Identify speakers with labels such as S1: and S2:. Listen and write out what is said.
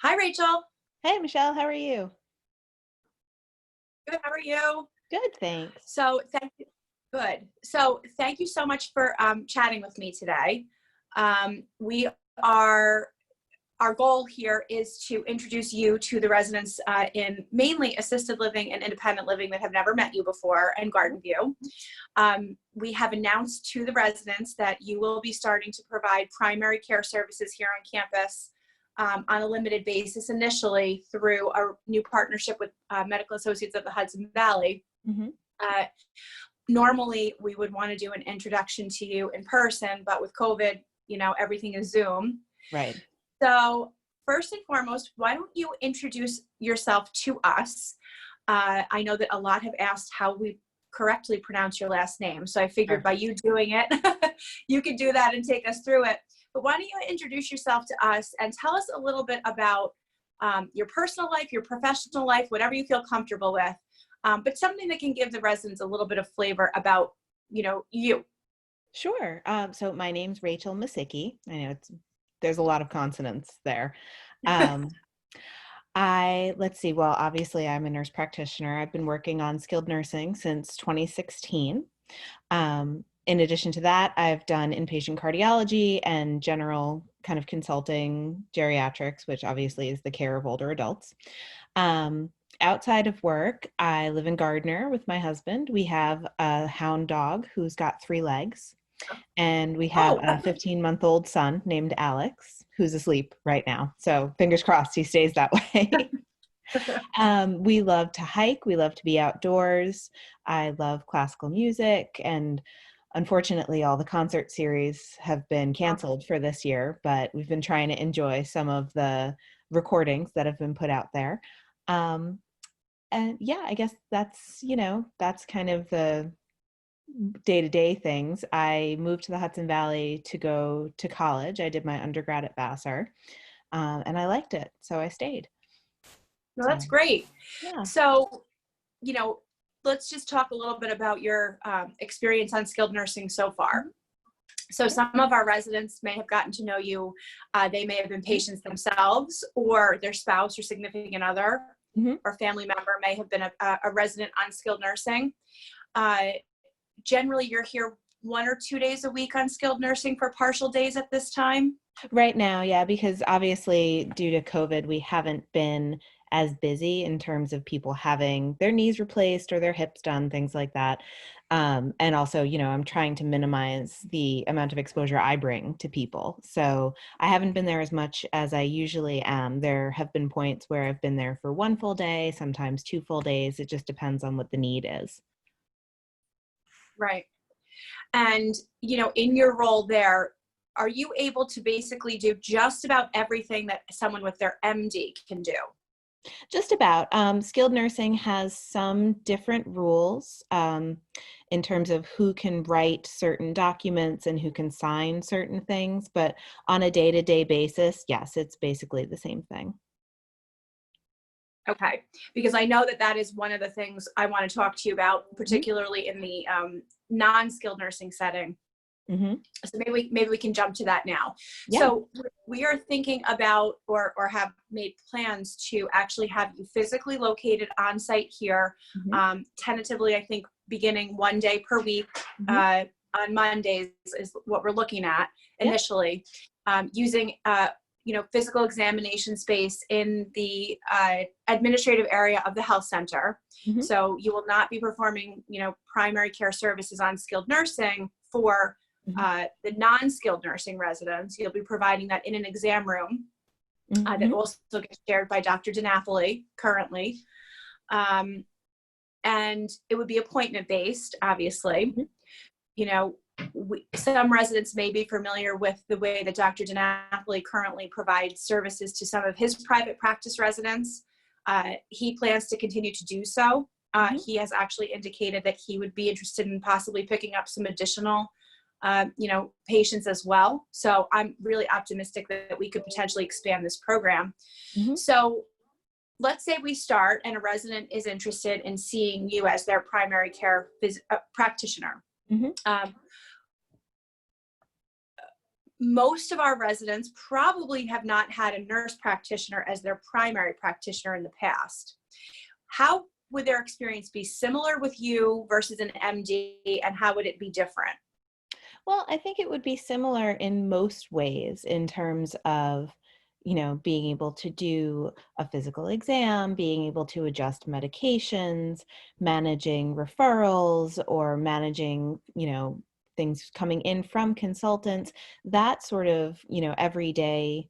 S1: Hi, Rachel.
S2: Hey, Michelle, how are you?
S1: Good. How are you?
S2: Good, thanks.
S1: So thank you. Good. So thank you so much for chatting with me today. We are, our goal here is to introduce you to the residents in mainly assisted living and independent living that have never met you before in Garden View. We have announced to the residents that you will be starting to provide primary care services here on campus on a limited basis initially through a new partnership with Medical Associates of the Hudson Valley.
S2: Mm-hmm.
S1: Normally, we would want to do an introduction to you in person, but with COVID, everything is Zoom.
S2: Right.
S1: So first and foremost, why don't you introduce yourself to us? I know that a lot have asked how we correctly pronounce your last name. So I figured by you doing it, you could do that and take us through it. But why don't you introduce yourself to us and tell us a little bit about your personal life, your professional life, whatever you feel comfortable with, but something that can give the residents a little bit of flavor about, you.
S2: Sure. So my name's Rachel Moscicki. I know there's a lot of consonants there. Let's see, well, obviously I'm a nurse practitioner. I've been working on skilled nursing since 2016. In addition to that, I've done inpatient cardiology and general kind of consulting geriatrics, which obviously is the care of older adults. Outside of work, I live in Gardner with my husband. We have a hound dog who's got 3 legs, and we have a 15-month-old son named Alex who's asleep right now. So fingers crossed he stays that way. We love to hike. We love to be outdoors. I love classical music, and unfortunately, all the concert series have been canceled for this year, but we've been trying to enjoy some of the recordings that have been put out there. And yeah, I guess that's kind of the day-to-day things. I moved to the Hudson Valley to go to college. I did my undergrad at Vassar, and I liked it, so I stayed.
S1: Well, that's great.
S2: Yeah.
S1: So, let's just talk a little bit about your experience on skilled nursing so far. So some of our residents may have gotten to know you. They may have been patients themselves, or their spouse or significant other or family member may have been a resident on skilled nursing. Generally, you're here 1 or 2 days a week on skilled nursing for partial days at this time?
S2: Right now, yeah, because obviously due to COVID, we haven't been as busy in terms of people having their knees replaced or their hips done, things like that. And also, I'm trying to minimize the amount of exposure I bring to people. So I haven't been there as much as I usually am. There have been points where I've been there for 1 full day, sometimes 2 full days. It just depends on what the need is.
S1: Right. And, in your role there, are you able to basically do just about everything that someone with their MD can do?
S2: Just about. Skilled nursing has some different rules in terms of who can write certain documents and who can sign certain things. But on a day-to-day basis, yes, it's basically the same thing.
S1: Okay, because I know that is one of the things I want to talk to you about, particularly in the non-skilled nursing setting. So maybe we can jump to that now. Yeah. So we are thinking about or have made plans to actually have you physically located on site here, tentatively, I think beginning 1 day per week on Mondays is what we're looking at initially, using physical examination space in the administrative area of the health center. So you will not be performing, primary care services on skilled nursing for the non-skilled nursing residents. You'll be providing that in an exam room that also gets shared by Dr. DiNapoli currently. And it would be appointment-based, obviously. Some residents may be familiar with the way that Dr. DiNapoli currently provides services to some of his private practice residents. He plans to continue to do so. He has actually indicated that he would be interested in possibly picking up some additional patients as well. So I'm really optimistic that we could potentially expand this program. So let's say we start and a resident is interested in seeing you as their primary care practitioner. most of our residents probably have not had a nurse practitioner as their primary practitioner in the past. How would their experience be similar with you versus an MD, and how would it be different?
S2: Well, I think it would be similar in most ways in terms of, being able to do a physical exam, being able to adjust medications, managing referrals, or managing, things coming in from consultants, that sort of, everyday